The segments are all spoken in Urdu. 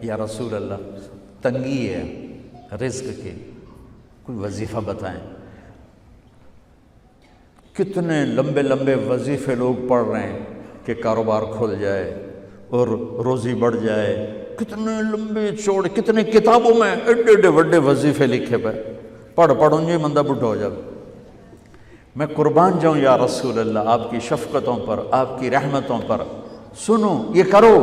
یا رسول اللہ تنگی ہے رزق کی، کوئی وظیفہ بتائیں۔ کتنے لمبے لمبے وظیفے لوگ پڑھ رہے ہیں کہ کاروبار کھل جائے اور روزی بڑھ جائے، کتنے لمبے چوڑے، کتنے کتابوں میں ایڈے ایڈے بڑے وظیفے لکھے پہ، پڑھوں جی بندہ بڈھا ہو جائے۔ میں قربان جاؤں یا رسول اللہ آپ کی شفقتوں پر، آپ کی رحمتوں پر، سنو یہ کرو،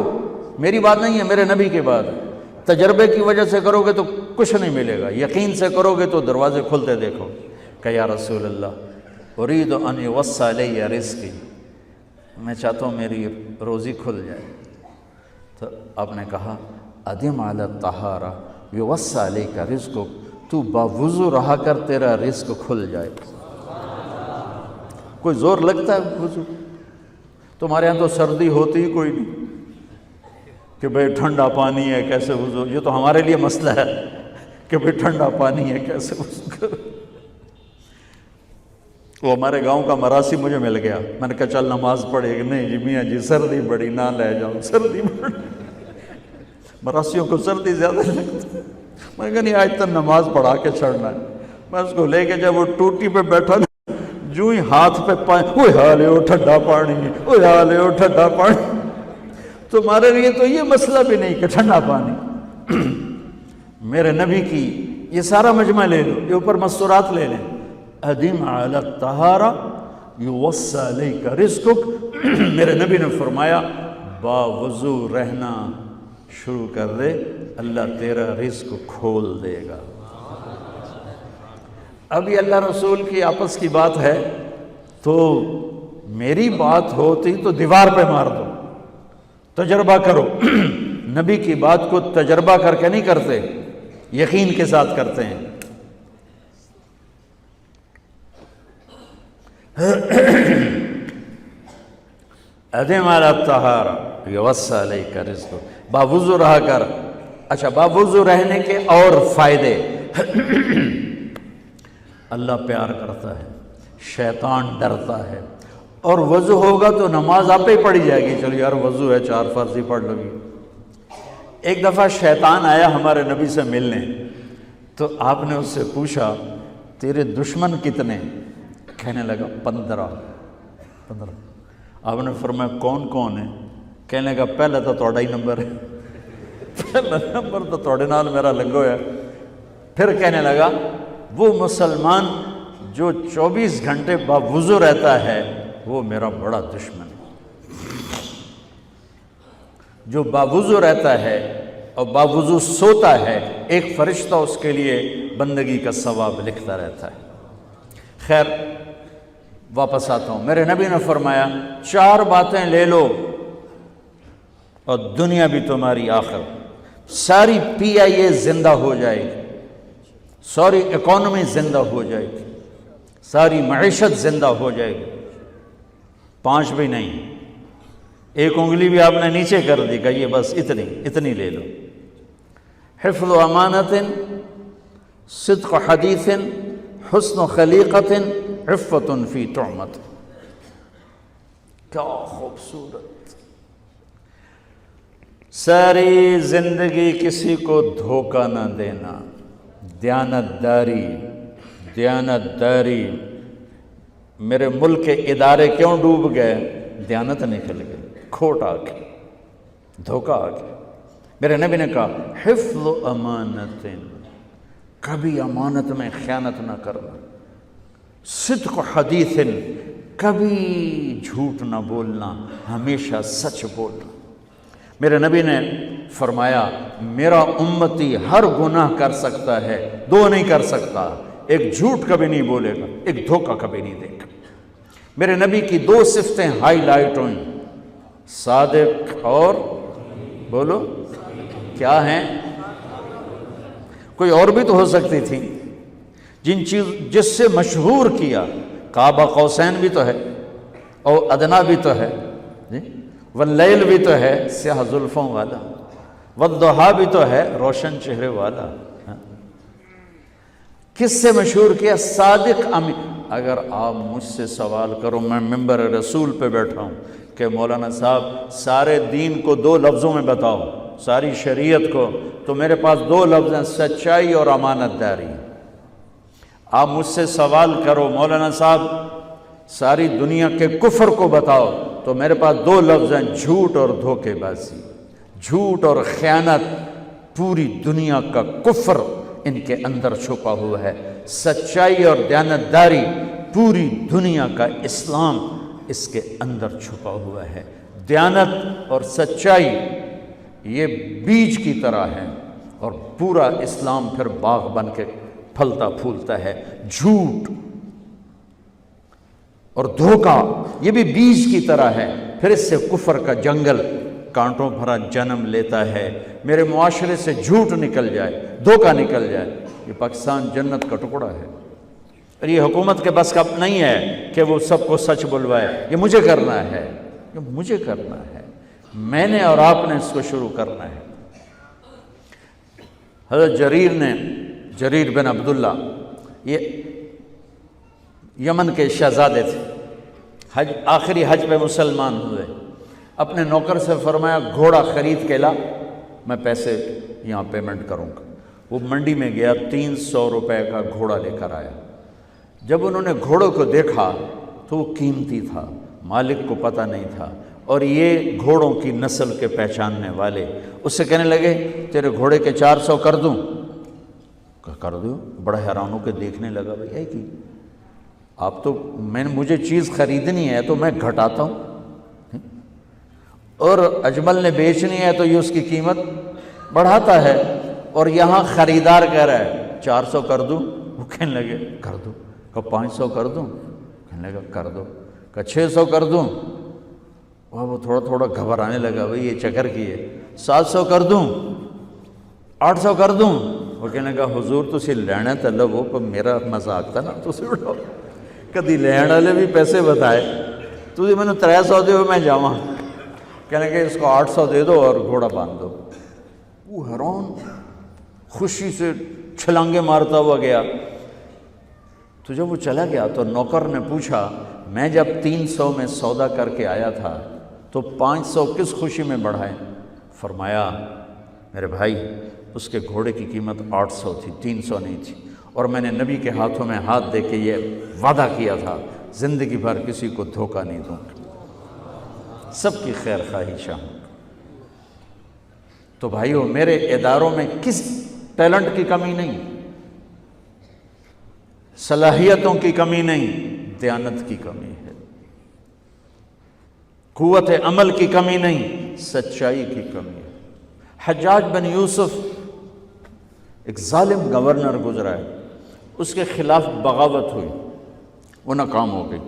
میری بات نہیں ہے، میرے نبی کی بات ہے۔ تجربے کی وجہ سے کرو گے تو کچھ نہیں ملے گا، یقین سے کرو گے تو دروازے کھلتے دیکھو۔ کہ یا رسول اللہ ارید ان یوسع علی رزقی، میں چاہتا ہوں میری روزی کھل جائے۔ تو آپ نے کہا ادم علی الطہارہ یوسع علیک رزقک، تو باوضو رہا کر تیرا رزق کھل جائے۔ کوئی زور لگتا ہے وضو؟ تمہارے ہاں تو سردی ہوتی ہی کوئی نہیں کہ بھئی ٹھنڈا پانی ہے کیسے وضو، یہ تو ہمارے لیے مسئلہ ہے کہ بھئی ٹھنڈا پانی ہے کیسے وضو کرو۔ وہ ہمارے گاؤں کا مراسی مجھے مل گیا، میں نے کہا چل نماز پڑھے گی، نہیں جی میاں جی سردی بڑی نہ لے جاؤ، سردی بڑی، مراسیوں کو سردی زیادہ لگتی ہے۔ میں نے کہا نہیں آج تک نماز پڑھا کے چھڑنا ہے۔ میں اس کو لے کے جب وہ ٹوٹی پہ بیٹھا جو ہی ہاتھ پہ پائیں، اوہ حالے ہو ٹھنڈا پانی، اوہ حالے ہو ٹھنڈا پانی۔ تمہارے لیے تو یہ مسئلہ بھی نہیں کہ ٹھنڈا پانی، میرے نبی کی یہ سارا مجمع لے لو، یہ اوپر مستورات لے لیں۔ ادم علی الطہارہ یوسع علیک رزقک، میرے نبی نے فرمایا باوضو رہنا شروع کر دے، اللہ تیرا رزق کھول دے گا۔ اب یہ اللہ رسول کی آپس کی بات ہے تو میری بات ہوتی تو دیوار پہ مار دو، تجربہ کرو۔ نبی کی بات کو تجربہ کر کے نہیں کرتے، یقین کے ساتھ کرتے ہیں۔ ادم علی الطہارہ یوسع علیک رزقک، باوضو رہا کر۔ اچھا باوضو رہنے کے اور فائدے، اللہ پیار کرتا ہے، شیطان ڈرتا ہے، اور وضو ہوگا تو نماز آپ ہی پڑھی جائے گی، چلو یار وضو ہے 4 فرض ہی پڑھ لو گی۔ ایک دفعہ شیطان آیا ہمارے نبی سے ملنے، تو آپ نے اس سے پوچھا تیرے دشمن کتنے؟ کہنے لگا 15۔ آپ نے فرمایا کون کون ہے؟ کہنے لگا پہلا تو تھوڑا ہی نمبر ہے، پہلا نمبر تو تھوڑے نال میرا لگو ہے۔ پھر کہنے لگا وہ مسلمان جو 24 گھنٹے باوضو رہتا ہے وہ میرا بڑا دشمن ہے۔ جو باوضو رہتا ہے اور باوضو سوتا ہے، ایک فرشتہ اس کے لیے بندگی کا ثواب لکھتا رہتا ہے۔ خیر واپس آتا ہوں، میرے نبی نے فرمایا 4 باتیں لے لو اور دنیا بھی تمہاری آخر، ساری PIA زندہ ہو جائے گی، ساری اکانومی زندہ ہو جائے گی، ساری معیشت زندہ ہو جائے گی۔ 5 بھی نہیں، ایک انگلی بھی آپ نے نیچے کر دی، کہ یہ بس اتنی لے لو۔ حفظ امانت، صدق حدیث، حسن خلیقت، عفت فی طعمت۔ کیا خوبصورت، ساری زندگی کسی کو دھوکہ نہ دینا، دیانت داری۔ میرے ملک کے ادارے کیوں ڈوب گئے؟ دیانت نکل گئی، کھوٹ آ گئی، دھوکہ آ گیا۔ میرے نبی نے کہا حفظ امانت، کبھی امانت میں خیانت نہ کرنا، صدق حدیث، کبھی جھوٹ نہ بولنا، ہمیشہ سچ بولنا۔ میرے نبی نے فرمایا میرا امتی ہر گناہ کر سکتا ہے، 2 نہیں کر سکتا، ایک جھوٹ کبھی نہیں بولے گا، ایک دھوکہ کبھی نہیں دے گا۔ میرے نبی کی 2 صفتیں ہائی لائٹ ہوئیں، صادق اور بولو کیا ہیں؟ کوئی اور بھی تو ہو سکتی تھی، جس سے مشہور کیا، قاب قوسین بھی تو ہے، اور ادنا بھی تو ہے، واللیل بھی تو ہے سیاہ زلفوں والا، والضحیٰ بھی تو ہے روشن چہرے والا۔ کس سے مشہور کیا؟ صادق امین۔ اگر آپ مجھ سے سوال کرو، میں ممبر رسول پہ بیٹھا ہوں کہ مولانا صاحب سارے دین کو 2 لفظوں میں بتاؤ، ساری شریعت کو، تو میرے پاس دو لفظ ہیں، سچائی اور امانت داری۔ آپ مجھ سے سوال کرو مولانا صاحب ساری دنیا کے کفر کو بتاؤ، تو میرے پاس دو لفظ ہیں، جھوٹ اور دھوکے بازی۔ جھوٹ اور خیانت، پوری دنیا کا کفر ان کے اندر چھپا ہوا ہے۔ سچائی اور دیانتداری، پوری دنیا کا اسلام اس کے اندر چھپا ہوا ہے۔ دیانت اور سچائی یہ بیج کی طرح ہے، اور پورا اسلام پھر باغ بن کے پھلتا پھولتا ہے۔ جھوٹ اور دھوکہ یہ بھی بیج کی طرح ہے، پھر اس سے کفر کا جنگل کانٹوں بھرا جنم لیتا ہے۔ میرے معاشرے سے جھوٹ نکل جائے، دھوکہ نکل جائے، یہ پاکستان جنت کا ٹکڑا ہے۔ اور یہ حکومت کے بس کا نہیں ہے کہ وہ سب کو سچ بلوائے، یہ مجھے کرنا ہے، یہ مجھے کرنا ہے، میں نے اور آپ نے اس کو شروع کرنا ہے۔ حضرت جریر بن عبداللہ یہ یمن کے شہزادے تھے، آخری حج پہ مسلمان ہوئے، اپنے نوکر سے فرمایا گھوڑا خرید کے لا، میں پیسے یہاں پیمنٹ کروں گا۔ وہ منڈی میں گیا، 300 روپے کا گھوڑا لے کر آیا۔ جب انہوں نے گھوڑے کو دیکھا تو وہ قیمتی تھا، مالک کو پتہ نہیں تھا، اور یہ گھوڑوں کی نسل کے پہچاننے والے اس سے کہنے لگے تیرے گھوڑے کے 400 کر دوں؟ کر دو۔ بڑا حیران ہو کے دیکھنے لگا، بھئی ہے کہ آپ تو مجھے چیز خریدنی ہے تو میں گھٹاتا ہوں، اور اجمل نے بیچنی ہے تو یہ اس کی قیمت بڑھاتا ہے، اور یہاں خریدار کہہ رہا ہے 400 کر دوں؟ وہ کہنے لگے کر دو۔ کہ 500 کر دوں؟ کہنے لگا کر دو۔ کہ 600 کر دوں؟ وہ تھوڑا تھوڑا گھبرانے لگا، بھئی یہ چکر کی ہے۔ 700 کر دوں؟ 800 کر دوں؟ وہ کہنے لگا حضور تسی لینا تے لو، پر میرا مذاق تھا نا، تسی اٹھو، کدی لین والے بھی پیسے بتائے، تسی میں نے 300 دے میں جاواں۔ کہنے لگے اس کو 800 دے دو اور گھوڑا باندھ دو۔ وہ حیران، خوشی سے چھلانگے مارتا ہوا گیا۔ تو جب وہ چلا گیا تو نوکر نے پوچھا میں جب 300 میں سودا کر کے آیا تھا تو 500 کس خوشی میں بڑھائے؟ فرمایا میرے بھائی اس کے گھوڑے کی قیمت 800 تھی، 300 نہیں تھی، اور میں نے نبی کے ہاتھوں میں ہاتھ دے کے یہ وعدہ کیا تھا زندگی بھر کسی کو دھوکہ نہیں دوں گا، سب کی خیر خواہی چاہوں گا۔ تو بھائیو میرے اداروں میں کس ٹیلنٹ کی کمی نہیں، صلاحیتوں کی کمی نہیں، دیانت کی کمی ہے، قوت عمل کی کمی نہیں، سچائی کی کمی ہے۔ حجاج بن یوسف ایک ظالم گورنر گزرا ہے، اس کے خلاف بغاوت ہوئی، وہ ناکام ہو گئی،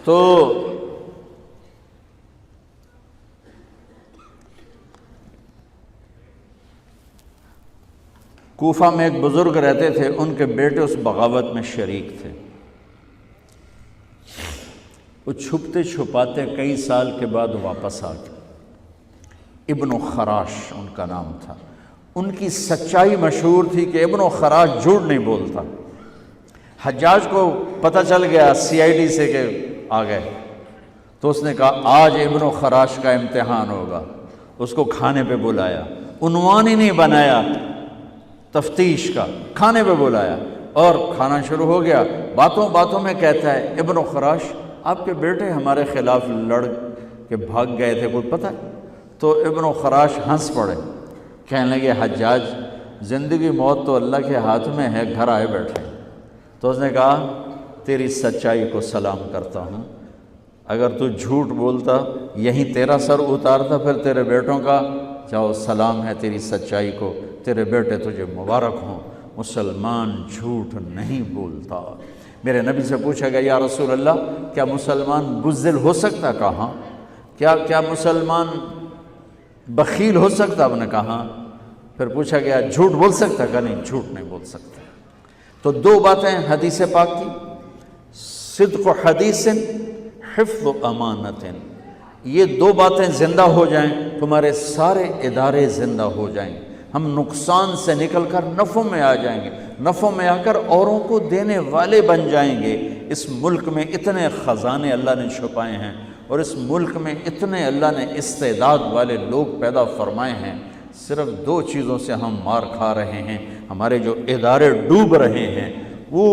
تو کوفہ میں ایک بزرگ رہتے تھے، ان کے بیٹے اس بغاوت میں شریک تھے۔ وہ چھپتے چھپاتے کئی سال کے بعد واپس آ گئے۔ ابن خراش ان کا نام تھا۔ ان کی سچائی مشہور تھی کہ ابن خراش جھوٹ نہیں بولتا۔ حجاج کو پتہ چل گیا CID سے کہ آ گئے، تو اس نے کہا آج ابن خراش کا امتحان ہوگا۔ اس کو کھانے پہ بلایا، عنوان ہی نہیں بنایا تفتیش کا، کھانے پہ بلایا اور کھانا شروع ہو گیا۔ باتوں باتوں میں کہتا ہے ابن خراش آپ کے بیٹے ہمارے خلاف لڑ کے بھاگ گئے تھے، کوئی پتہ ہے؟ تو ابن خراش ہنس پڑے، کہنے لگے حجاج زندگی موت تو اللہ کے ہاتھ میں ہے، گھر آئے بیٹھے۔ تو اس نے کہا تیری سچائی کو سلام کرتا ہوں، اگر تو جھوٹ بولتا یہیں تیرا سر اتارتا، پھر تیرے بیٹوں کا جاؤ سلام ہے تیری سچائی کو، تیرے بیٹے تجھے مبارک ہوں، مسلمان جھوٹ نہیں بولتا۔ میرے نبی سے پوچھا گیا یا رسول اللہ کیا مسلمان بزدل ہو سکتا؟ کہا کیا مسلمان بخیل ہو سکتا؟ آپ نے کہا۔ پھر پوچھا گیا جھوٹ بول سکتا؟ کہا نہیں، جھوٹ نہیں بول سکتا۔ تو دو باتیں حدیث پاک کی، صدق و حدیث، حفظ و امانت، یہ دو باتیں زندہ ہو جائیں تمہارے سارے ادارے زندہ ہو جائیں، ہم نقصان سے نکل کر نفع میں آ جائیں گے، نفع میں آ کر اوروں کو دینے والے بن جائیں گے۔ اس ملک میں اتنے خزانے اللہ نے چھپائے ہیں، اور اس ملک میں اتنے اللہ نے استعداد والے لوگ پیدا فرمائے ہیں، صرف 2 چیزوں سے ہم مار کھا رہے ہیں۔ ہمارے جو ادارے ڈوب رہے ہیں وہ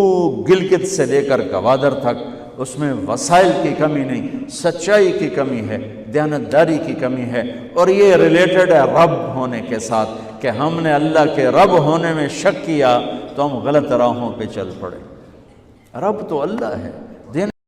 گلگت سے لے کر گوادر تک، اس میں وسائل کی کمی نہیں، سچائی کی کمی ہے، دیانتداری کی کمی ہے، اور یہ ریلیٹڈ ہے رب ہونے کے ساتھ کہ ہم نے اللہ کے رب ہونے میں شک کیا تو ہم غلط راہوں پہ چل پڑے۔ رب تو اللہ ہے،